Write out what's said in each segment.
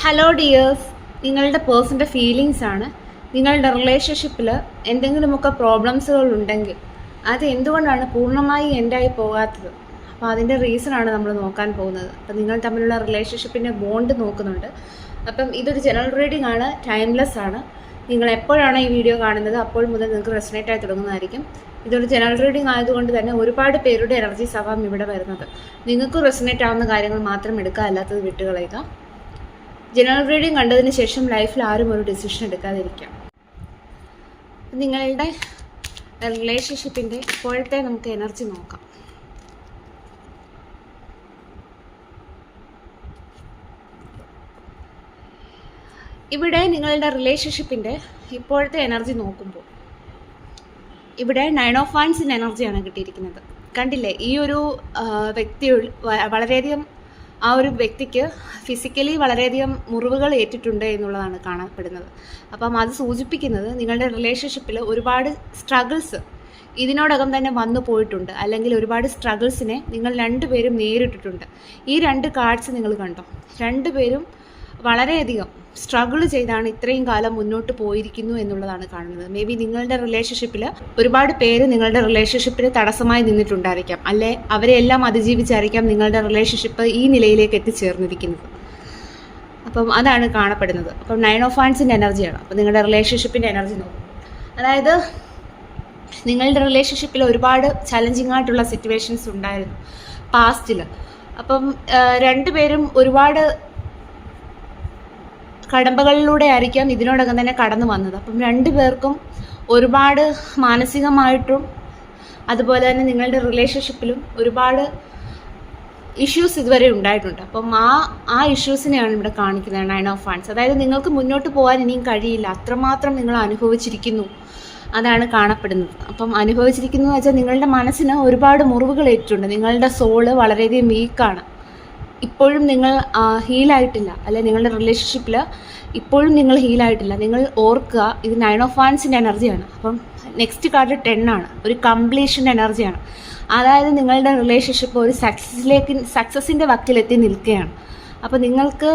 Hello dears, നിങ്ങളുടെ പേഴ്സൻ്റെ feelings ആണ്. നിങ്ങളുടെ റിലേഷൻഷിപ്പിൽ എന്തെങ്കിലുമൊക്കെ പ്രോബ്ലംസുകൾ ഉണ്ടെങ്കിൽ അത് എന്തുകൊണ്ടാണ് പൂർണ്ണമായി എൻഡായി പോകാത്തത്, അപ്പോൾ അതിൻ്റെ റീസണാണ് നമ്മൾ നോക്കാൻ പോകുന്നത്. അപ്പം നിങ്ങൾ തമ്മിലുള്ള റിലേഷൻഷിപ്പിൻ്റെ ബോണ്ട് നോക്കുന്നുണ്ട്. അപ്പം ഇതൊരു ജനറൽ റീഡിംഗ് ആണ്, ടൈംലെസ് ആണ്. നിങ്ങൾ എപ്പോഴാണ് ഈ വീഡിയോ കാണുന്നത് അപ്പോൾ മുതൽ നിങ്ങൾക്ക് റെസനേറ്റ് ആയി തുടങ്ങുന്നതായിരിക്കും. ഇതൊരു ജനറൽ റീഡിംഗ് ആയതുകൊണ്ട് തന്നെ ഒരുപാട് പേരുടെ എനർജീസ് ആവാം ഇവിടെ വരുന്നത്. നിങ്ങൾക്ക് റെസനേറ്റ് ആവുന്ന കാര്യങ്ങൾ മാത്രം എടുക്കുക, അല്ലാത്തത് വിട്ടുകളയുക. ജനറൽ റീഡിംഗ് കണ്ടതിന് ശേഷം ലൈഫിൽ ആരും ഒരു ഡിസിഷൻ എടുക്കാതിരിക്കാം. നിങ്ങളുടെ റിലേഷൻഷിപ്പിൻ്റെ ഇപ്പോഴത്തെ നമുക്ക് എനർജി നോക്കാം. ഇവിടെ നിങ്ങളുടെ റിലേഷൻഷിപ്പിൻ്റെ ഇപ്പോഴത്തെ എനർജി നോക്കുമ്പോൾ ഇവിടെ 9 ഓഫ് വാൻഡ്സിൻ്റെ എനർജിയാണ് കിട്ടിയിരിക്കുന്നത്. കണ്ടില്ലേ, ഈ ഒരു വ്യക്തി വളരെയധികം ആ ഒരു വ്യക്തിക്ക് ഫിസിക്കലി വളരെയധികം മുറിവുകൾ ഏറ്റിട്ടുണ്ട് എന്നുള്ളതാണ് കാണപ്പെടുന്നത്. അപ്പം അത് സൂചിപ്പിക്കുന്നത് നിങ്ങളുടെ റിലേഷൻഷിപ്പിൽ ഒരുപാട് സ്ട്രഗിൾസ് ഇതിനോടകം തന്നെ വന്നു പോയിട്ടുണ്ട്, അല്ലെങ്കിൽ ഒരുപാട് സ്ട്രഗിൾസിനെ നിങ്ങൾ രണ്ടുപേരും നേരിട്ടിട്ടുണ്ട്. ഈ രണ്ട് കാർഡ്സ് നിങ്ങൾ കണ്ടോ, രണ്ടുപേരും വളരെയധികം സ്ട്രഗിൾ ചെയ്താണ് ഇത്രയും കാലം മുന്നോട്ട് പോയിരിക്കുന്നു എന്നുള്ളതാണ് കാണുന്നത്. മേ ബി നിങ്ങളുടെ റിലേഷൻഷിപ്പിൽ ഒരുപാട് പേര് നിങ്ങളുടെ റിലേഷൻഷിപ്പിന് തടസ്സമായി നിന്നിട്ടുണ്ടായിരിക്കാം, അല്ലെ അവരെ എല്ലാം അതിജീവിച്ചായിരിക്കാം നിങ്ങളുടെ റിലേഷൻഷിപ്പ് ഈ നിലയിലേക്ക് എത്തിച്ചേർന്നിരിക്കുന്നത്. അപ്പം അതാണ് കാണപ്പെടുന്നത്. അപ്പം 9 ഓഫ് വാൻഡ്സിൻ്റെ എനർജിയാണ്. അപ്പം നിങ്ങളുടെ റിലേഷൻഷിപ്പിൻ്റെ എനർജി നോക്കും. അതായത് നിങ്ങളുടെ റിലേഷൻഷിപ്പിൽ ഒരുപാട് ചലഞ്ചിങ് ആയിട്ടുള്ള സിറ്റുവേഷൻസ് ഉണ്ടായിരുന്നു പാസ്റ്റിൽ. അപ്പം രണ്ടുപേരും ഒരുപാട് കടമ്പകളിലൂടെ ആയിരിക്കാം ഇതിനോടകം തന്നെ കടന്നു വന്നത്. അപ്പം രണ്ടുപേർക്കും ഒരുപാട് മാനസികമായിട്ടും അതുപോലെ തന്നെ നിങ്ങളുടെ റിലേഷൻഷിപ്പിലും ഒരുപാട് ഇഷ്യൂസ് ഇതുവരെ ഉണ്ടായിട്ടുണ്ട്. അപ്പം ആ ഇഷ്യൂസിനെയാണ് ഇവിടെ കാണിക്കുന്നത് 9 ഓഫ് വാൻഡ്സ്. അതായത് നിങ്ങൾക്ക് മുന്നോട്ട് പോകാൻ ഇനിയും കഴിയില്ല, അത്രമാത്രം നിങ്ങൾ അനുഭവിച്ചിരിക്കുന്നു, അതാണ് കാണപ്പെടുന്നത്. അപ്പം അനുഭവിച്ചിരിക്കുന്നു എന്ന് വെച്ചാൽ നിങ്ങളുടെ മനസ്സിന് ഒരുപാട് മുറിവുകൾ ഏറ്റിട്ടുണ്ട്. നിങ്ങളുടെ സോള് വളരെയധികം വീക്കാണ്. ഇപ്പോഴും നിങ്ങൾ ഹീലായിട്ടില്ല, അല്ലെ നിങ്ങളുടെ റിലേഷൻഷിപ്പിൽ ഇപ്പോഴും നിങ്ങൾ ഹീലായിട്ടില്ല. നിങ്ങൾ ഓർക്കുക, ഇത് 9 ഓഫ് വാൻഡ്സിൻ്റെ എനർജിയാണ്. അപ്പം നെക്സ്റ്റ് കാർഡ് 10 ആണ്, ഒരു കംപ്ലീഷൻ്റെ എനർജിയാണ്. അതായത് നിങ്ങളുടെ റിലേഷൻഷിപ്പ് ഒരു സക്സസിൻ്റെ വക്കിലെത്തി നിൽക്കുകയാണ്. അപ്പോൾ നിങ്ങൾക്ക്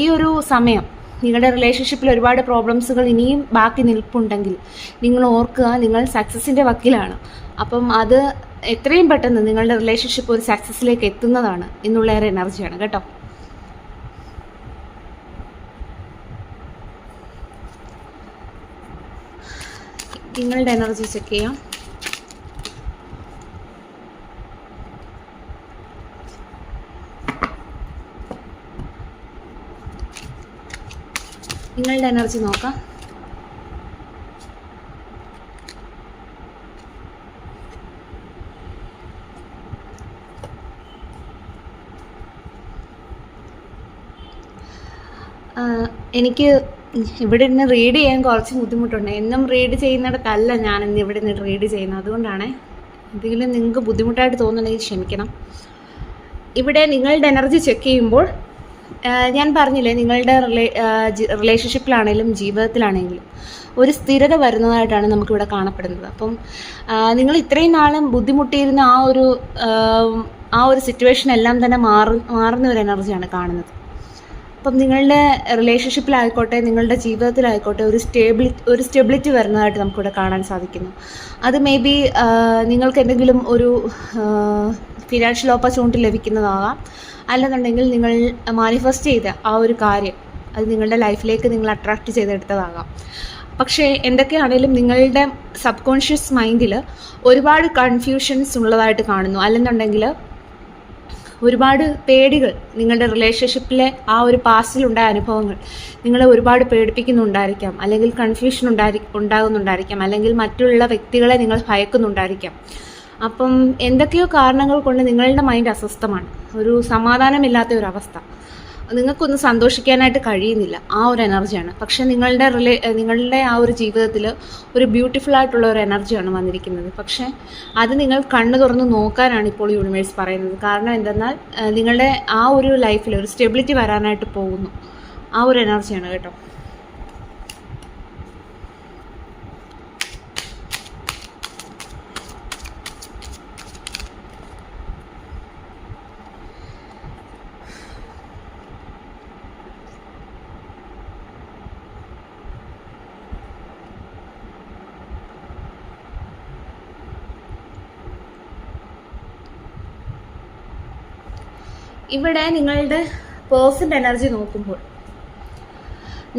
ഈ ഒരു സമയം നിങ്ങളുടെ റിലേഷൻഷിപ്പിൽ ഒരുപാട് പ്രോബ്ലംസുകൾ ഇനിയും ബാക്കി നിൽപ്പുണ്ടെങ്കിൽ നിങ്ങൾ ഓർക്കുക, നിങ്ങൾ സക്സസിൻ്റെ വക്കിലാണ്. അപ്പം അത് എത്രയും പെട്ടെന്ന് നിങ്ങളുടെ റിലേഷൻഷിപ്പ് ഒരു സക്സസ്സിലേക്ക് എത്തുന്നതാണ് എന്നുള്ള ഒരു എനർജിയാണ് കേട്ടോ. നിങ്ങളുടെ എനർജി ചെക്ക് ചെയ്യാം. നിങ്ങളുടെ എനർജി നോക്കാം. എനിക്ക് ഇവിടെ നിന്ന് റീഡ് ചെയ്യാൻ കുറച്ച് ബുദ്ധിമുട്ടുണ്ട്. എന്നും റീഡ് ചെയ്യുന്നിടത്തല്ല ഞാൻ ഇന്ന് ഇവിടെ നിന്ന് റീഡ് ചെയ്യുന്നത്. അതുകൊണ്ടാണ് എന്തെങ്കിലും നിങ്ങൾക്ക് ബുദ്ധിമുട്ടായിട്ട് തോന്നുന്നുണ്ടെങ്കിൽ ക്ഷമിക്കണം. ഇവിടെ നിങ്ങളുടെ എനർജി ചെക്ക് ചെയ്യുമ്പോൾ ഞാൻ പറഞ്ഞില്ലേ, നിങ്ങളുടെ റിലേഷൻഷിപ്പിലാണെങ്കിലും ജീവിതത്തിലാണെങ്കിലും ഒരു സ്ഥിരത വരുന്നതായിട്ടാണ് നമുക്കിവിടെ കാണപ്പെടുന്നത്. അപ്പം നിങ്ങൾ ഇത്രയും നാളും ബുദ്ധിമുട്ടിയിരുന്ന ആ ഒരു സിറ്റുവേഷൻ എല്ലാം തന്നെ മാറുന്ന ഒരു എനർജിയാണ് കാണുന്നത്. അപ്പം നിങ്ങളുടെ റിലേഷൻഷിപ്പിലായിക്കോട്ടെ നിങ്ങളുടെ ജീവിതത്തിലായിക്കോട്ടെ ഒരു സ്റ്റെബിലിറ്റി വരുന്നതായിട്ട് നമുക്കിവിടെ കാണാൻ സാധിക്കുന്നു. അത് മേ ബി നിങ്ങൾക്ക് എന്തെങ്കിലും ഒരു ഫിനാൻഷ്യൽ ഓപ്പർച്യൂണിറ്റി ലഭിക്കുന്നതാകാം, അല്ലെന്നുണ്ടെങ്കിൽ നിങ്ങൾ മാനിഫെസ്റ്റ് ചെയ്ത ആ ഒരു കാര്യം അത് നിങ്ങളുടെ ലൈഫിലേക്ക് നിങ്ങൾ അട്രാക്റ്റ് ചെയ്തെടുത്തതാകാം. പക്ഷേ എന്തൊക്കെയാണെങ്കിലും നിങ്ങളുടെ സബ് കോൺഷ്യസ് മൈൻഡിൽ ഒരുപാട് കൺഫ്യൂഷൻസ് ഉള്ളതായിട്ട് കാണുന്നു. അല്ലെന്നുണ്ടെങ്കിൽ ഒരുപാട് പേടികൾ, നിങ്ങളുടെ റിലേഷൻഷിപ്പിലെ ആ ഒരു പാസ്റ്റിലുണ്ടായ അനുഭവങ്ങൾ നിങ്ങളെ ഒരുപാട് പേടിപ്പിക്കുന്നുണ്ടായിരിക്കാം, അല്ലെങ്കിൽ കൺഫ്യൂഷൻ ഉണ്ടാകുന്നുണ്ടായിരിക്കാം, അല്ലെങ്കിൽ മറ്റുള്ള വ്യക്തികളെ നിങ്ങൾ ഭയക്കുന്നുണ്ടായിരിക്കാം. അപ്പം എന്തൊക്കെയോ കാരണങ്ങൾ കൊണ്ട് നിങ്ങളുടെ മൈൻഡ് അസ്വസ്ഥമാണ്, ഒരു സമാധാനമില്ലാത്ത ഒരു അവസ്ഥ, നിങ്ങൾക്കൊന്നും സന്തോഷിക്കാനായിട്ട് കഴിയുന്നില്ല, ആ ഒരു എനർജിയാണ്. പക്ഷെ നിങ്ങളുടെ ആ ഒരു ജീവിതത്തിൽ ഒരു ബ്യൂട്ടിഫുൾ ആയിട്ടുള്ള ഒരു എനർജിയാണ് വന്നിരിക്കുന്നത്. പക്ഷേ അത് നിങ്ങൾ കണ്ണു തുറന്ന് നോക്കാനാണ് ഇപ്പോൾ യൂണിവേഴ്സ് പറയുന്നത്. കാരണം എന്തെന്നാൽ നിങ്ങളുടെ ആ ഒരു ലൈഫിൽ ഒരു സ്റ്റെബിലിറ്റി വരാനായിട്ട് പോകുന്നു, ആ ഒരു എനർജിയാണ് കേട്ടോ. ഇവിടെ നിങ്ങളുടെ പേഴ്സൻ്റെ എനർജി നോക്കുമ്പോൾ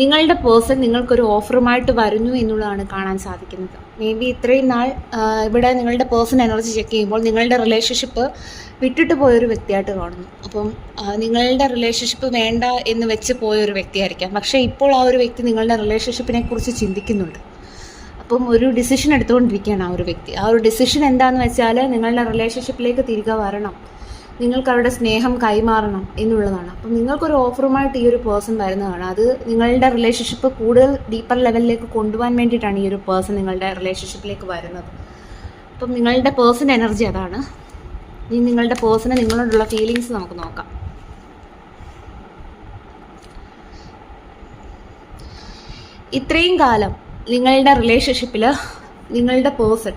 നിങ്ങളുടെ പേഴ്സൺ നിങ്ങൾക്കൊരു ഓഫറുമായിട്ട് വരുന്നു എന്നുള്ളതാണ് കാണാൻ സാധിക്കുന്നത്. മേ ബി ഇത്രയും നാൾ ഇവിടെ നിങ്ങളുടെ പേഴ്സൺ എനർജി ചെക്ക് ചെയ്യുമ്പോൾ നിങ്ങളുടെ റിലേഷൻഷിപ്പ് വിട്ടിട്ട് പോയൊരു വ്യക്തിയായിട്ട് കാണുന്നു. അപ്പം നിങ്ങളുടെ റിലേഷൻഷിപ്പ് വേണ്ട എന്ന് വെച്ച് പോയൊരു വ്യക്തിയായിരിക്കാം. പക്ഷേ ഇപ്പോൾ ആ ഒരു വ്യക്തി നിങ്ങളുടെ റിലേഷൻഷിപ്പിനെ കുറിച്ച് ചിന്തിക്കുന്നുണ്ട്. അപ്പം ഒരു ഡിസിഷൻ എടുത്തുകൊണ്ടിരിക്കുകയാണ് ആ ഒരു വ്യക്തി. ആ ഒരു ഡിസിഷൻ എന്താണെന്ന് വെച്ചാൽ നിങ്ങളുടെ റിലേഷൻഷിപ്പിലേക്ക് തിരികെ വരണം, നിങ്ങൾക്ക് അവരുടെ സ്നേഹം കൈമാറണം എന്നുള്ളതാണ്. അപ്പം നിങ്ങൾക്കൊരു ഓഫറുമായിട്ട് ഈ ഒരു പേഴ്സൺ വരുന്നതാണ്. അത് നിങ്ങളുടെ റിലേഷൻഷിപ്പ് കൂടുതൽ ഡീപ്പർ ലെവലിലേക്ക് കൊണ്ടുപോകാൻ വേണ്ടിയിട്ടാണ് ഈ ഒരു പേഴ്സൺ നിങ്ങളുടെ റിലേഷൻഷിപ്പിലേക്ക് വരുന്നത്. അപ്പം നിങ്ങളുടെ പേഴ്സൻ്റെ എനർജി അതാണ്. ഇനി നിങ്ങളുടെ പേഴ്സണ് നിങ്ങളോടുള്ള ഫീലിങ്സ് നമുക്ക് നോക്കാം. ഇത്രയും കാലം നിങ്ങളുടെ റിലേഷൻഷിപ്പിൽ നിങ്ങളുടെ പേഴ്സൺ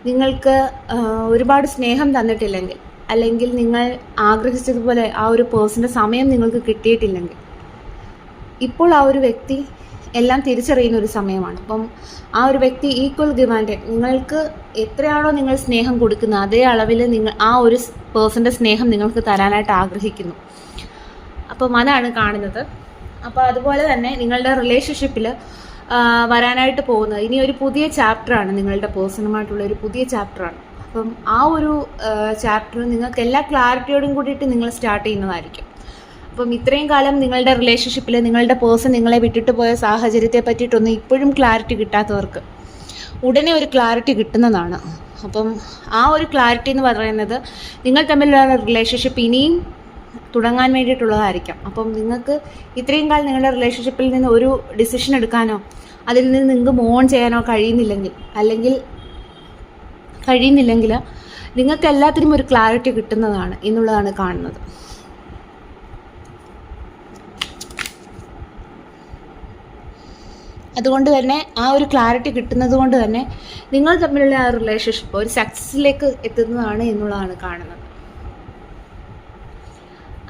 നിങ്ങൾക്ക് ഒരുപാട് സ്നേഹം തന്നിട്ടില്ലെങ്കിൽ, അല്ലെങ്കിൽ നിങ്ങൾ ആഗ്രഹിച്ചതുപോലെ ആ ഒരു പേഴ്സൻ്റെ സമയം നിങ്ങൾക്ക് കിട്ടിയിട്ടില്ലെങ്കിൽ, ഇപ്പോൾ ആ ഒരു വ്യക്തി എല്ലാം തിരിച്ചറിയുന്ന ഒരു സമയമാണ്. അപ്പം ആ ഒരു വ്യക്തി ഈക്വൽ ഗിവ് ആൻഡ് ടേക്ക്, നിങ്ങൾക്ക് എത്രയാണോ നിങ്ങൾ സ്നേഹം കൊടുക്കുന്നത് അതേ അളവിൽ നിങ്ങൾ ആ ഒരു പേഴ്സൻ്റെ സ്നേഹം നിങ്ങൾക്ക് തരാനായിട്ട് ആഗ്രഹിക്കുന്നു. അപ്പം അതാണ് കാണുന്നത്. അപ്പോൾ അതുപോലെ തന്നെ നിങ്ങളുടെ റിലേഷൻഷിപ്പിൽ വരാനായിട്ട് പോകുന്നത് ഇനി ഒരു പുതിയ ചാപ്റ്ററാണ്, നിങ്ങളുടെ പേഴ്സണുമായിട്ടുള്ള ഒരു പുതിയ ചാപ്റ്ററാണ്. അപ്പം ആ ഒരു ചാപ്റ്റർ നിങ്ങൾക്ക് എല്ലാ ക്ലാരിറ്റിയോടും കൂടിയിട്ട് നിങ്ങൾ സ്റ്റാർട്ട് ചെയ്യുന്നതായിരിക്കും. അപ്പം ഇത്രയും കാലം നിങ്ങളുടെ റിലേഷൻഷിപ്പിൽ നിങ്ങളുടെ പേഴ്സൺ നിങ്ങളെ വിട്ടിട്ട് പോയ സാഹചര്യത്തെ പറ്റിയിട്ടൊന്നും ഇപ്പോഴും ക്ലാരിറ്റി കിട്ടാത്തവർക്ക് ഉടനെ ഒരു ക്ലാരിറ്റി കിട്ടുന്നതാണ്. അപ്പം ആ ഒരു ക്ലാരിറ്റി എന്ന് പറയുന്നത് നിങ്ങൾ തമ്മിലുള്ള റിലേഷൻഷിപ്പ് ഇനിയും തുടങ്ങാൻ വേണ്ടിയിട്ടുള്ളതായിരിക്കാം. അപ്പം നിങ്ങൾക്ക് ഇത്രയും കാലം നിങ്ങളുടെ റിലേഷൻഷിപ്പിൽ നിന്ന് ഒരു ഡിസിഷൻ എടുക്കാനോ അതിൽ നിന്ന് നിങ്ങൾക്ക് മൂവ് ഓൺ ചെയ്യാനോ കഴിയുന്നില്ലെങ്കിൽ നിങ്ങൾക്ക് എല്ലാത്തിനും ഒരു ക്ലാരിറ്റി കിട്ടുന്നതാണ് എന്നുള്ളതാണ് കാണുന്നത്. അതുകൊണ്ട് തന്നെ ആ ഒരു ക്ലാരിറ്റി കിട്ടുന്നത് കൊണ്ട് തന്നെ നിങ്ങൾ തമ്മിലുള്ള ആ റിലേഷൻഷിപ്പ് ഒരു സക്സസ്സിലേക്ക് എത്തുന്നതാണ് എന്നുള്ളതാണ് കാണുന്നത്.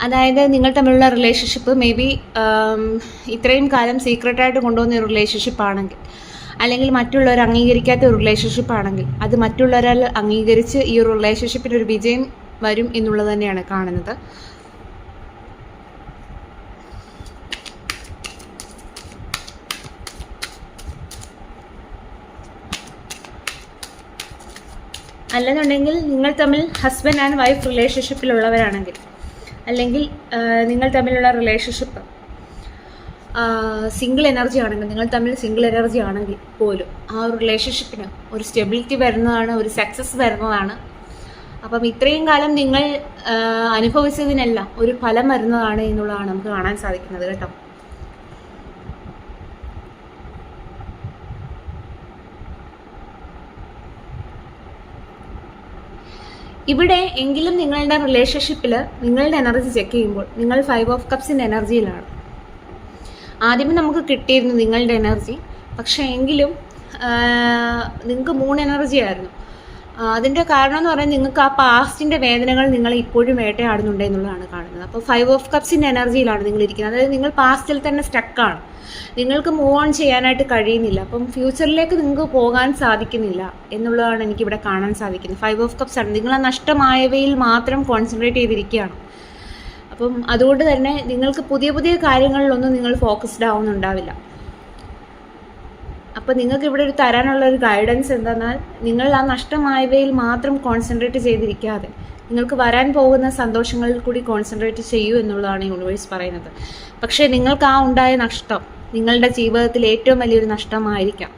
അതായത് നിങ്ങൾ തമ്മിലുള്ള റിലേഷൻഷിപ്പ് മേ ബി ഇത്രയും കാലം സീക്രട്ടായിട്ട് കൊണ്ടുവന്ന ഒരു റിലേഷൻഷിപ്പ് ആണെങ്കിൽ, അല്ലെങ്കിൽ മറ്റുള്ളവർ അംഗീകരിക്കാത്ത ഒരു റിലേഷൻഷിപ്പ് ആണെങ്കിൽ, അത് മറ്റുള്ളവരാൽ അംഗീകരിച്ച് ഈ ഒരു റിലേഷൻഷിപ്പിന് ഒരു വിജയം വരും എന്നുള്ളത് തന്നെയാണ് കാണുന്നത്. അല്ലെന്നുണ്ടെങ്കിൽ നിങ്ങൾ തമ്മിൽ ഹസ്ബൻഡ് ആൻഡ് വൈഫ് റിലേഷൻഷിപ്പിലുള്ളവരാണെങ്കിൽ, അല്ലെങ്കിൽ നിങ്ങൾ തമ്മിലുള്ള റിലേഷൻഷിപ്പ് സിംഗിൾ എനർജി ആണെങ്കിൽ, നിങ്ങൾ തമ്മിൽ സിംഗിൾ എനർജി ആണെങ്കിൽ പോലും ആ ഒരു റിലേഷൻഷിപ്പിന് ഒരു സ്റ്റെബിലിറ്റി വരുന്നതാണ്, ഒരു സക്സസ് വരുന്നതാണ്. അപ്പം ഇത്രയും കാലം നിങ്ങൾ അനുഭവിച്ചതിനെല്ലാം ഒരു ഫലം വരുന്നതാണ് എന്നുള്ളതാണ് നമുക്ക് കാണാൻ സാധിക്കുന്നത് കേട്ടോ. ഇവിടെ എങ്കിലും നിങ്ങളുടെ റിലേഷൻഷിപ്പിൽ നിങ്ങളുടെ എനർജി ചെക്ക് ചെയ്യുമ്പോൾ നിങ്ങൾ 5 ഓഫ് കപ്സിൻ്റെ എനർജിയിലാണ്. ആദ്യമേ നമുക്ക് കിട്ടിയിരുന്നു നിങ്ങളുടെ എനർജി, പക്ഷേ എങ്കിലും നിങ്ങൾക്ക് 3 എനർജി ആയിരുന്നു. അതിൻ്റെ കാരണം എന്ന് പറയുന്നത് നിങ്ങൾക്ക് ആ പാസ്റ്റിൻ്റെ വേദനകൾ നിങ്ങൾ ഇപ്പോഴും വേട്ടയാടുന്നുണ്ട് എന്നുള്ളതാണ് കാണുന്നത്. അപ്പോൾ 5 ഓഫ് കപ്സിൻ്റെ എനർജിയിലാണ് നിങ്ങൾ ഇരിക്കുന്നത്. അതായത് നിങ്ങൾ പാസ്റ്റിൽ തന്നെ സ്റ്റക്കാണ്, നിങ്ങൾക്ക് മൂവ് ഓൺ ചെയ്യാനായിട്ട് കഴിയുന്നില്ല. അപ്പം ഫ്യൂച്ചറിലേക്ക് നിങ്ങൾക്ക് പോകാൻ സാധിക്കുന്നില്ല എന്നുള്ളതാണ് എനിക്കിവിടെ കാണാൻ സാധിക്കുന്നത്. 5 ഓഫ് കപ്സ് ആണ്, നിങ്ങൾ ആ നഷ്ടമായവയിൽ മാത്രം കോൺസെൻട്രേറ്റ് ചെയ്തിരിക്കുകയാണ്. അപ്പം അതുകൊണ്ട് തന്നെ നിങ്ങൾക്ക് പുതിയ പുതിയ കാര്യങ്ങളിലൊന്നും നിങ്ങൾ ഫോക്കസ്ഡ് ആവുന്നുണ്ടാവില്ല. അപ്പോൾ നിങ്ങൾക്ക് ഇവിടെ ഒരു തരാനുള്ള ഒരു ഗൈഡൻസ് എന്തെന്നാൽ, നിങ്ങൾ ആ നഷ്ടമായവയിൽ മാത്രം കോൺസെൻട്രേറ്റ് ചെയ്തിരിക്കാതെ നിങ്ങൾക്ക് വരാൻ പോകുന്ന സന്തോഷങ്ങളിൽ കൂടി കോൺസെൻട്രേറ്റ് ചെയ്യൂ എന്നുള്ളതാണ് യൂണിവേഴ്സ് പറയുന്നത്. പക്ഷേ നിങ്ങൾക്ക് ആ ഉണ്ടായ നഷ്ടം നിങ്ങളുടെ ജീവിതത്തിൽ ഏറ്റവും വലിയൊരു നഷ്ടമായിരിക്കാം.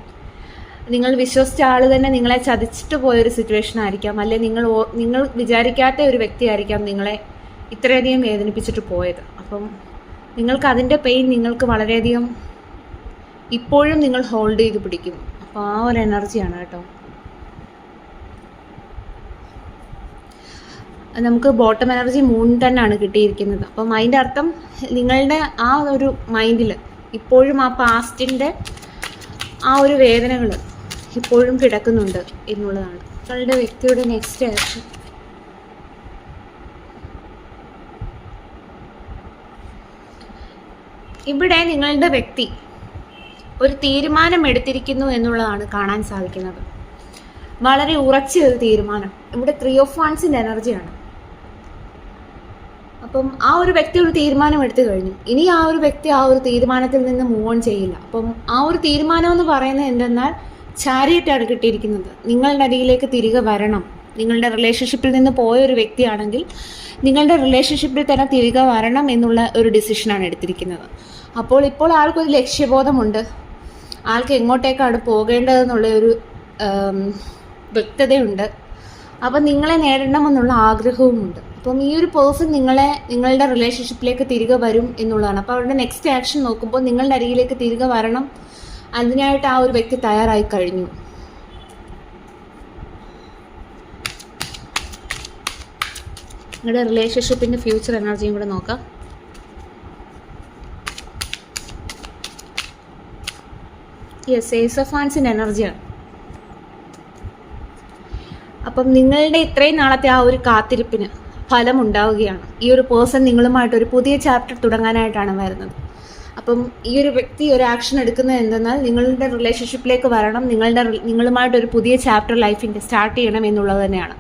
നിങ്ങൾ വിശ്വസിച്ച ആൾ തന്നെ നിങ്ങളെ ചതിച്ചിട്ട് പോയൊരു സിറ്റുവേഷൻ ആയിരിക്കാം, അല്ലെങ്കിൽ നിങ്ങൾ വിചാരിക്കാത്ത ഒരു വ്യക്തിയായിരിക്കാം നിങ്ങളെ ഇത്രയധികം വേദനിപ്പിച്ചിട്ട് പോയത്. അപ്പം നിങ്ങൾക്ക് അതിൻ്റെ പെയിൻ നിങ്ങൾക്ക് വളരെയധികം ഇപ്പോഴും നിങ്ങൾ ഹോൾഡ് ചെയ്ത് പിടിക്കുന്നു. അപ്പോൾ ആ ഒരു എനർജിയാണ് കേട്ടോ. നമുക്ക് ബോട്ടം എനർജി മൂൺ തന്നെയാണ് കിട്ടിയിരിക്കുന്നത്. അപ്പം അതിൻ്റെ അർത്ഥം നിങ്ങളുടെ ആ ഒരു മൈൻഡിൽ ഇപ്പോഴും ആ പാസ്റ്റിൻ്റെ ആ ഒരു വേദനകൾ ഇപ്പോഴും കിടക്കുന്നുണ്ട് എന്നുള്ളതാണ്. നിങ്ങളുടെ വ്യക്തിയുടെ നെക്സ്റ്റ് ആക്ഷൻ ഇവിടെ നിങ്ങളുടെ വ്യക്തി ഒരു തീരുമാനം എടുത്തിരിക്കുന്നു എന്നുള്ളതാണ് കാണാൻ സാധിക്കുന്നത്. വളരെ ഉറച്ച ഒരു തീരുമാനം. ഇവിടെ 3 ഓഫ് വാൻസിൻ്റെ എനർജിയാണ്. അപ്പം ആ ഒരു വ്യക്തി ഒരു തീരുമാനം എടുത്തു കഴിഞ്ഞു. ഇനി ആ ഒരു വ്യക്തി ആ ഒരു തീരുമാനത്തിൽ നിന്ന് മൂവ് ഓൺ ചെയ്യില്ല. അപ്പം ആ ഒരു തീരുമാനം എന്ന് പറയുന്നത് എന്തെന്നാൽ ചാരിയറ്റാണ് കിട്ടിയിരിക്കുന്നത്. നിങ്ങളുടെ അരികിലേക്ക് തിരികെ വരണം. നിങ്ങളുടെ റിലേഷൻഷിപ്പിൽ നിന്ന് പോയ ഒരു വ്യക്തിയാണെങ്കിൽ നിങ്ങളുടെ റിലേഷൻഷിപ്പിൽ തന്നെ തിരികെ വരണം എന്നുള്ള ഒരു ഡിസിഷനാണ് എടുത്തിരിക്കുന്നത്. ഇപ്പോൾ ആൾക്കൊരു ലക്ഷ്യബോധമുണ്ട്. ആൾക്ക് എങ്ങോട്ടേക്കാണ് പോകേണ്ടതെന്നുള്ള ഒരു വ്യക്തതയുണ്ട്. അപ്പം നിങ്ങളെ നേടണമെന്നുള്ള ആഗ്രഹവുമുണ്ട്. അപ്പം ഈ ഒരു പേഴ്സൺ നിങ്ങളുടെ റിലേഷൻഷിപ്പിലേക്ക് തിരികെ വരും എന്നുള്ളതാണ്. അപ്പോൾ അവരുടെ നെക്സ്റ്റ് ആക്ഷൻ നോക്കുമ്പോൾ നിങ്ങളുടെ അരികിലേക്ക് തിരികെ വരണം, അതിനായിട്ട് ആ ഒരു വ്യക്തി തയ്യാറായി കഴിഞ്ഞു. നിങ്ങളുടെ റിലേഷൻഷിപ്പിൻ്റെ ഫ്യൂച്ചർ എനർജിയും കൂടെ നോക്കാം. യെസ്, ഏസ് ഓഫ് വാൻസിൻ്റെ എനർജിയാണ്. അപ്പം നിങ്ങളുടെ ഇത്രയും നാളത്തെ ആ ഒരു കാത്തിരിപ്പിന് ഫലമുണ്ടാവുകയാണ്. ഈ ഒരു പേഴ്സൺ നിങ്ങളുമായിട്ട് ഒരു പുതിയ ചാപ്റ്റർ തുടങ്ങാനായിട്ടാണ് വരുന്നത്. അപ്പം ഈ ഒരു വ്യക്തി ഒരു ആക്ഷൻ എടുക്കുന്നത് എന്തെന്നാൽ നിങ്ങളുടെ റിലേഷൻഷിപ്പിലേക്ക് വരണം, നിങ്ങളുമായിട്ടൊരു പുതിയ ചാപ്റ്റർ ലൈഫിൻ്റെ സ്റ്റാർട്ട് ചെയ്യണം എന്നുള്ളത് തന്നെയാണ്.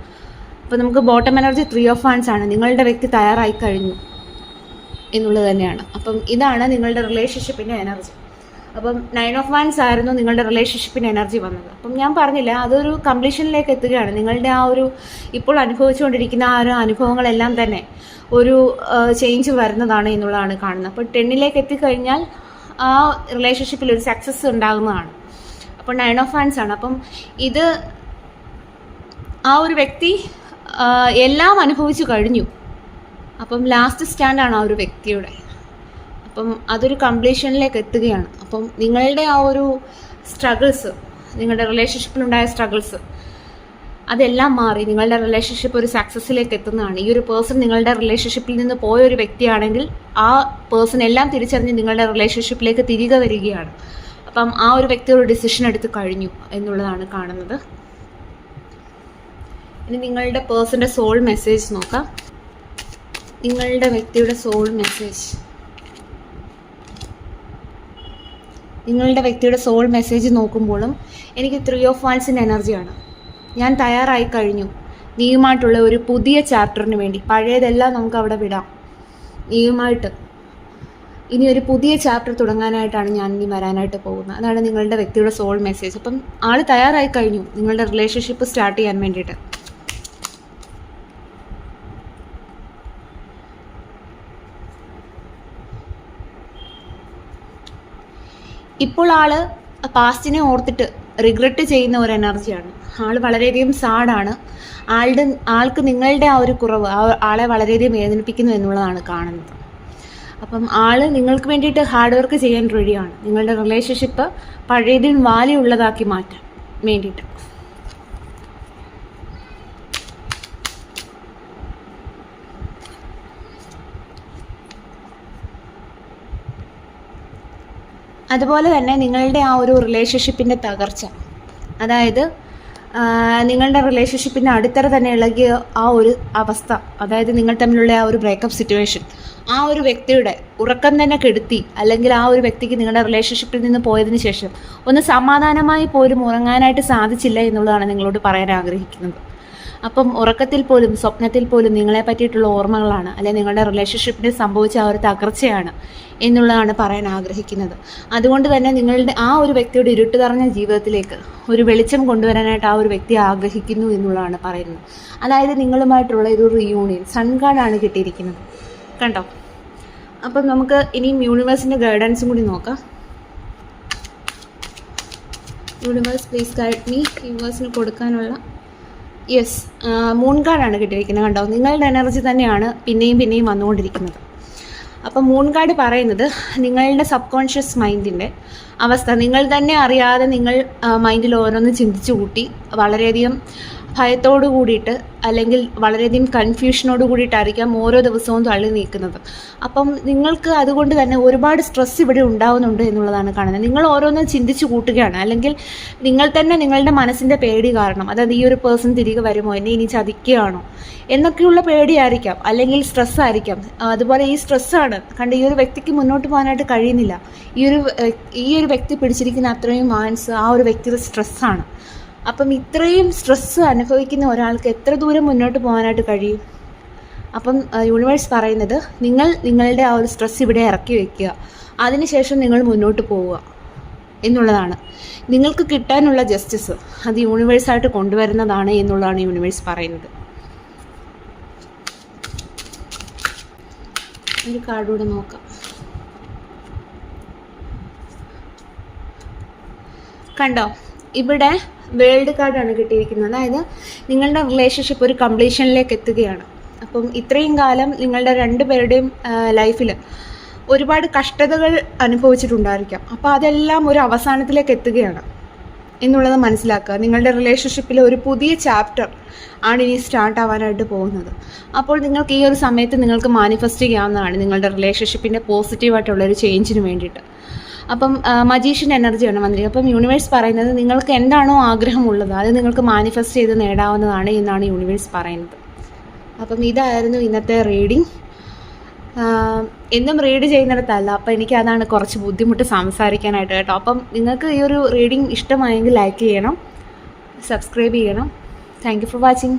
അപ്പോൾ നമുക്ക് ബോട്ടം എനർജി 3 ഓഫ് വാൻസ് ആണ്. നിങ്ങളുടെ വ്യക്തി തയ്യാറായി കഴിഞ്ഞു എന്നുള്ളത് തന്നെയാണ്. അപ്പം ഇതാണ് നിങ്ങളുടെ റിലേഷൻഷിപ്പിൻ്റെ എനർജി. അപ്പം 9 ഓഫ് വാൻസ് ആയിരുന്നു നിങ്ങളുടെ റിലേഷൻഷിപ്പിന് എനർജി വന്നത്. അപ്പം ഞാൻ പറഞ്ഞില്ല, അതൊരു കംപ്ലീഷനിലേക്ക് എത്തുകയാണ്. നിങ്ങളുടെ ആ ഒരു ഇപ്പോൾ അനുഭവിച്ചുകൊണ്ടിരിക്കുന്ന ആ ഒരു അനുഭവങ്ങളെല്ലാം തന്നെ ഒരു ചേഞ്ച് വരുന്നതാണ് എന്നുള്ളതാണ് കാണുന്നത്. അപ്പോൾ 10ലേക്ക് എത്തിക്കഴിഞ്ഞാൽ ആ റിലേഷൻഷിപ്പിൽ ഒരു സക്സസ് ഉണ്ടാകുന്നതാണ്. അപ്പോൾ 9 ഓഫ് വാൻസ് ആണ്. അപ്പം ഇത് ആ ഒരു വ്യക്തി എല്ലാം അനുഭവിച്ചു കഴിഞ്ഞു. അപ്പം ലാസ്റ്റ് സ്റ്റാൻഡാണ് ആ ഒരു വ്യക്തിയുടെ. അപ്പം അതൊരു കംപ്ലീഷനിലേക്ക് എത്തുകയാണ്. അപ്പം നിങ്ങളുടെ ആ ഒരു സ്ട്രഗിൾസ്, നിങ്ങളുടെ റിലേഷൻഷിപ്പിലുണ്ടായ സ്ട്രഗിൾസ് അതെല്ലാം മാറി നിങ്ങളുടെ റിലേഷൻഷിപ്പ് ഒരു സക്സസ്സിലേക്ക് എത്തുന്നതാണ്. ഈ ഒരു പേഴ്സൺ നിങ്ങളുടെ റിലേഷൻഷിപ്പിൽ നിന്ന് പോയ ഒരു വ്യക്തിയാണെങ്കിൽ ആ പേഴ്സൺ എല്ലാം തിരിച്ചറിഞ്ഞ് നിങ്ങളുടെ റിലേഷൻഷിപ്പിലേക്ക് തിരികെ വരികയാണ്. അപ്പം ആ ഒരു വ്യക്തി ഒരു ഡിസിഷൻ എടുത്ത് കഴിഞ്ഞു എന്നുള്ളതാണ് കാണുന്നത്. ഇനി നിങ്ങളുടെ പേഴ്സൻ്റെ സോൾ മെസ്സേജ് നോക്കാം. നിങ്ങളുടെ വ്യക്തിയുടെ സോൾ മെസ്സേജ്, നിങ്ങളുടെ വ്യക്തിയുടെ സോൾ മെസ്സേജ് നോക്കുമ്പോഴും എനിക്ക് 3 ഓഫ് വാൻസിൻ്റെ എനർജിയാണ്. ഞാൻ തയ്യാറായി കഴിഞ്ഞു നീയുമായിട്ടുള്ള ഒരു പുതിയ ചാപ്റ്ററിന് വേണ്ടി. പഴയതെല്ലാം നമുക്ക് അവിടെ വിടാം. നീയുമായിട്ട് ഇനി ഒരു പുതിയ ചാപ്റ്റർ തുടങ്ങാനായിട്ടാണ് ഞാൻ ഇനി വരാനായിട്ട് പോകുന്നത്. അതാണ് നിങ്ങളുടെ വ്യക്തിയുടെ സോൾ മെസ്സേജ്. അപ്പം ആൾ തയ്യാറായി കഴിഞ്ഞു നിങ്ങളുടെ റിലേഷൻഷിപ്പ് സ്റ്റാർട്ട് ചെയ്യാൻ വേണ്ടിയിട്ട്. ഇപ്പോൾ ആള് പാസ്റ്റിനെ ഓർത്തിട്ട് റിഗ്രറ്റ് ചെയ്യുന്ന ഒരു എനർജിയാണ്. ആൾ വളരെയധികം സാഡാണ്. ആൾക്ക് നിങ്ങളുടെ ആ ഒരു കുറവ് ആളെ വളരെയധികം വേദനിപ്പിക്കുന്നു എന്നുള്ളതാണ് കാണുന്നത്. അപ്പം ആള് നിങ്ങൾക്ക് വേണ്ടിയിട്ട് ഹാർഡ് വർക്ക് ചെയ്യാൻ റെഡിയാണ്. നിങ്ങളുടെ റിലേഷൻഷിപ്പ് പഴയതിൽ വാല്യൂ ഉള്ളതാക്കി മാറ്റാൻ വേണ്ടിയിട്ട്. അതുപോലെ തന്നെ നിങ്ങളുടെ ആ ഒരു റിലേഷൻഷിപ്പിൻ്റെ തകർച്ച, അതായത് നിങ്ങളുടെ റിലേഷൻഷിപ്പിൻ്റെ അടിത്തറ തന്നെ ഇളകിയ ആ ഒരു അവസ്ഥ, അതായത് നിങ്ങൾ തമ്മിലുള്ള ആ ഒരു ബ്രേക്കപ്പ് സിറ്റുവേഷൻ, ആ ഒരു വ്യക്തിയുടെ ഉറക്കം തന്നെ കെടുത്തി, അല്ലെങ്കിൽ ആ ഒരു വ്യക്തിക്ക് നിങ്ങളുടെ റിലേഷൻഷിപ്പിൽ നിന്ന് പോയതിന് ശേഷം ഒന്ന് സമാധാനമായി പോലും ഉറങ്ങാനായിട്ട് സാധിച്ചില്ല എന്നുള്ളതാണ് നിങ്ങളോട് പറയാൻ ആഗ്രഹിക്കുന്നത്. അപ്പം ഉറക്കത്തിൽ പോലും സ്വപ്നത്തിൽ പോലും നിങ്ങളെ പറ്റിയിട്ടുള്ള ഓർമ്മകളാണ്, അല്ലെങ്കിൽ നിങ്ങളുടെ റിലേഷൻഷിപ്പിന് സംഭവിച്ച ആ ഒരു തകർച്ചയാണ് എന്നുള്ളതാണ് പറയാൻ ആഗ്രഹിക്കുന്നത്. അതുകൊണ്ട് തന്നെ നിങ്ങളുടെ ആ ഒരു വ്യക്തിയുടെ ഇരുട്ട് നിറഞ്ഞ ജീവിതത്തിലേക്ക് ഒരു വെളിച്ചം കൊണ്ടുവരാനായിട്ട് ആ ഒരു വ്യക്തി ആഗ്രഹിക്കുന്നു എന്നുള്ളതാണ് പറയുന്നത്. അതായത് നിങ്ങളുമായിട്ടുള്ള ഒരു റീയൂണിയൻ സൺ കാർഡാണ് കിട്ടിയിരിക്കുന്നത്, കണ്ടോ. അപ്പം നമുക്ക് ഇനിയും യൂണിവേഴ്സിൻ്റെ ഗൈഡൻസും കൂടി നോക്കാം. Universe please guide me. യൂണിവേഴ്സിന് കൊടുക്കാനുള്ള യെസ്, മൂൺ കാർഡാണ് കിട്ടിയിരിക്കുന്നത്, കണ്ടോ. നിങ്ങളുടെ എനർജി തന്നെയാണ് പിന്നെയും വന്നുകൊണ്ടിരിക്കുന്നത്. അപ്പം മൂൺ കാർഡ് പറയുന്നത് നിങ്ങളുടെ സബ് കോൺഷ്യസ് മൈൻഡിൻ്റെ അവസ്ഥ നിങ്ങൾ തന്നെ അറിയാതെ നിങ്ങൾ മൈൻഡിൽ ഓരോന്ന് ചിന്തിച്ചു കൂട്ടി വളരെയധികം ഭയത്തോടു കൂടിയിട്ട്, അല്ലെങ്കിൽ വളരെയധികം കൺഫ്യൂഷനോട് കൂടിയിട്ടായിരിക്കാം ഓരോ ദിവസവും തള്ളി നീക്കുന്നത്. അപ്പം നിങ്ങൾക്ക് അതുകൊണ്ട് തന്നെ ഒരുപാട് സ്ട്രെസ് ഇവിടെ ഉണ്ടാവുന്നുണ്ട് എന്നുള്ളതാണ് കാണുന്നത്. നിങ്ങൾ ഓരോന്നും ചിന്തിച്ചു കൂട്ടുകയാണ്, അല്ലെങ്കിൽ നിങ്ങൾ തന്നെ നിങ്ങളുടെ മനസ്സിൻ്റെ പേടി കാരണം, അതായത് ഈ ഒരു പേഴ്സൺ തിരികെ വരുമോ, എന്നെ ഇനി ചതിക്കുകയാണോ എന്നൊക്കെയുള്ള പേടിയായിരിക്കാം, അല്ലെങ്കിൽ സ്ട്രെസ്സായിരിക്കാം. അതുപോലെ ഈ സ്ട്രെസ്സാണ് കണ്ട് ഈ ഒരു വ്യക്തിക്ക് മുന്നോട്ട് പോകാനായിട്ട് കഴിയുന്നില്ല. ഈ ഒരു വ്യക്തി പിടിച്ചിരിക്കുന്ന അത്രയും മാനസ് ആ ഒരു വ്യക്തിയുടെ സ്ട്രെസ്സാണ്. അപ്പം ഇത്രയും സ്ട്രെസ്സ് അനുഭവിക്കുന്ന ഒരാൾക്ക് എത്ര ദൂരം മുന്നോട്ട് പോകാനായിട്ട് കഴിയും? അപ്പം യൂണിവേഴ്സ് പറയുന്നത് നിങ്ങളുടെ ആ ഒരു സ്ട്രെസ് ഇവിടെ ഇറക്കി വയ്ക്കുക, അതിനുശേഷം നിങ്ങൾ മുന്നോട്ട് പോവുക എന്നുള്ളതാണ്. നിങ്ങൾക്ക് കിട്ടാനുള്ള ജസ്റ്റിസ് അത് യൂണിവേഴ്സായിട്ട് കൊണ്ടുവരുന്നതാണ് എന്നുള്ളതാണ് യൂണിവേഴ്സ് പറയുന്നത്. ഒരു കാർഡ് കൂടെ നോക്കാം. കണ്ടോ, ഇവിടെ വേൾഡ് കാർഡാണ് കിട്ടിയിരിക്കുന്നത്. അതായത് നിങ്ങളുടെ റിലേഷൻഷിപ്പ് ഒരു കംപ്ലീഷനിലേക്ക് എത്തുകയാണ്. അപ്പം ഇത്രയും കാലം നിങ്ങളുടെ രണ്ടുപേരുടെയും ലൈഫിൽ ഒരുപാട് കഷ്ടതകൾ അനുഭവിച്ചിട്ടുണ്ടായിരിക്കാം. അപ്പോൾ അതെല്ലാം ഒരു അവസാനത്തിലേക്ക് എത്തുകയാണ് എന്നുള്ളത് മനസ്സിലാക്കുക. നിങ്ങളുടെ റിലേഷൻഷിപ്പിൽ ഒരു പുതിയ ചാപ്റ്റർ ആണ് ഇനി സ്റ്റാർട്ട് ആവാനായിട്ട് പോകുന്നത്. അപ്പോൾ നിങ്ങൾക്ക് ഈ ഒരു സമയത്ത് നിങ്ങൾക്ക് മാനിഫെസ്റ്റ് ചെയ്യാവുന്നതാണ് നിങ്ങളുടെ റിലേഷൻഷിപ്പിൻ്റെ പോസിറ്റീവായിട്ടുള്ളൊരു ചേഞ്ചിന് വേണ്ടിയിട്ട്. അപ്പം മജീഷ്യൻ എനർജിയാണ് വന്നിരിക്കുന്നത്. അപ്പം യൂണിവേഴ്സ് പറയുന്നത് നിങ്ങൾക്ക് എന്താണോ ആഗ്രഹമുള്ളത് അത് നിങ്ങൾക്ക് മാനിഫെസ്റ്റ് ചെയ്ത് നേടാവുന്നതാണ് എന്നാണ് യൂണിവേഴ്സ് പറയുന്നത്. അപ്പം ഇതായിരുന്നു ഇന്നത്തെ റീഡിങ്. എന്നും റീഡ് ചെയ്യുന്നിടത്തല്ല, അപ്പോൾ എനിക്ക് അതാണ് കുറച്ച് ബുദ്ധിമുട്ട് സംസാരിക്കാനായിട്ട് കേട്ടോ. അപ്പം നിങ്ങൾക്ക് ഈ ഒരു റീഡിങ് ഇഷ്ടമായെങ്കിൽ ലൈക്ക് ചെയ്യണം, സബ്സ്ക്രൈബ് ചെയ്യണം. Thank you for watching.